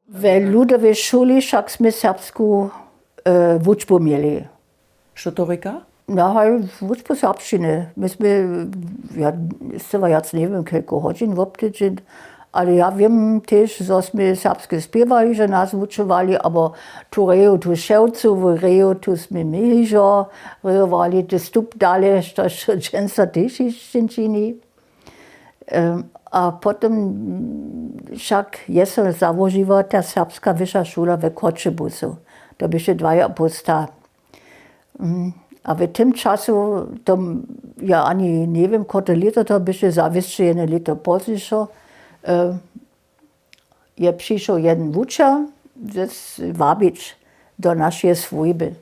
W ludowej szuli však sme serbsku wučbu mieli. Što to říká? No, wučbu serbštiny. My sme, ja zcela jac neviem, koľko hodín v obtedžin, ale ja viem tiež, že sme serbske spievali, že nás wučovali, aber tu reju, tu ševcu, v reju, tu sme my hižo, rejovali, tu stup dale, što dženca tiež iščinčini. A potom však jesel założyła ta serbska wyższa szkoła w Koczebuzu. To byście 2,5 sta. A w tym czasu, to ja ani nie wiem, kote lito to byście zawisły jedno lito później, je przyszedł jeden wučer, wabić do naszej służby.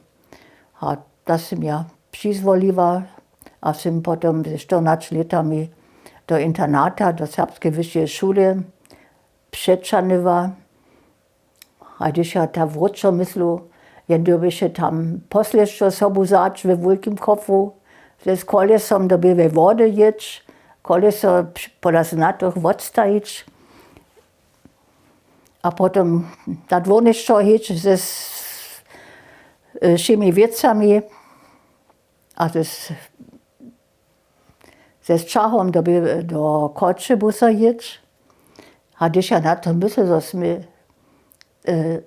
A to sam ja przyzwoliła, a sam potem ze 14 latami do internata, do serbskiej wyższej szkoły przeczanywa. A když ja ta wrócza myślał, ja by się tam posleszczo sobu zać we wielkim kofu, ze kolesom doby we wodę jedź, koleso podas na tych odstajić, a potem na dworniczczo jedź ze szymi wiecami, a ze czachom do Koczebuza jedź. A když ja na to myślę, że my,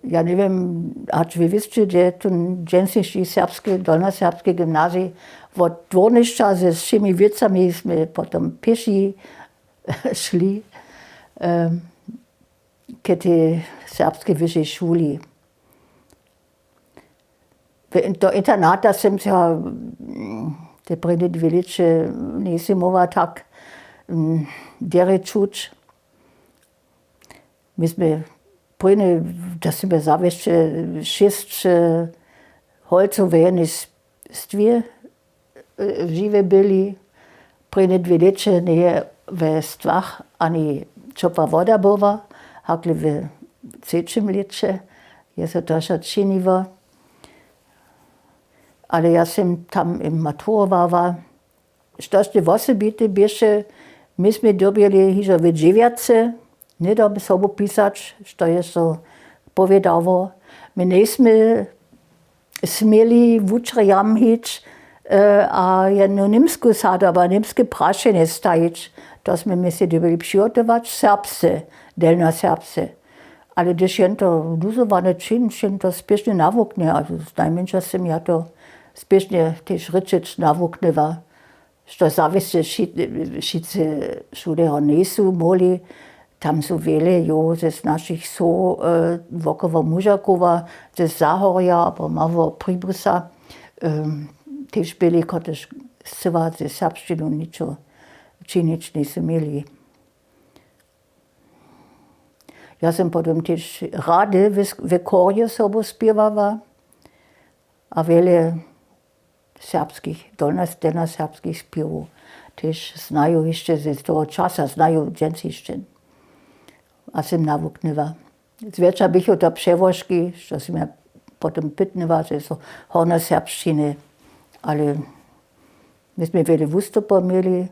ja nie wiem, aż wy wiecie, gdzie tu dżęsniejszy serbskie, dolnoserbskie gimnazji, od dworniczcza ze szymi wiecami my potem pieši szli k tej serbskiej wyższej szuli. Do internata sam ja te prede 2 lata nisem mogla tak dere čuć. My sme prine, da sme zavišće 6 holcov v jednej stvě žive byli. Prine 2 lata nie ve stvách ani čopá voda bova, hakli v 3. lete, je se to še činivo. Ale ja sam tam im maturovala. Štošte osobite bieše, my sme dobili hižo v 9. Nie da by sobu pisać, što je so povedalo. My nejsme smieli wučerjam hić, a jednu nimsku sadaba, nimske prašene stajić. To sme my si dobili přigotować serbsce, delnoserbsce. Ale když jen to duzované čin, jen to spiešne navukne, a najmenša sam ja to spiešne tež ryčić navukneva. Što zavisce šice šuleho nesu moli, tam sú veľa ze našich wokoło Mužakova, ze Zahorja, alebo malo Pribusa, tež byli, ktorí zcela ze serbštinu ničo činič nisu mieli. Ja sam potom tež rade v korje sobu spievala a veľa serbských, dolnoserbských spievov tež znajú ešte z toho časa, znajú dženciščin. A sam nawuknęła. Zwiercza bych to przewożki, że sam ja potem pytnęła, że są hornoserbszczyny, ale myśmy wiele wystupów mieli.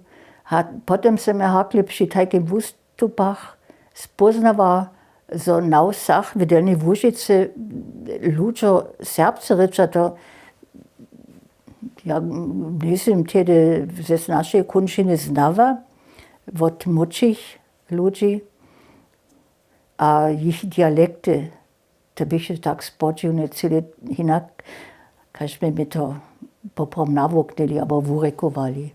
Potem sam ja hakli przy takim wystupach spoznała, że na usach w Delnej Łużycy ludzie serbscy rycza to ja nisem tedy z naszej kunšiny znała, od młodszych ludzi. A ich dialekty, to bych się tak spodziewnie celé hinak, kaž sme mi to poprom navuknili, alebo vurekovali.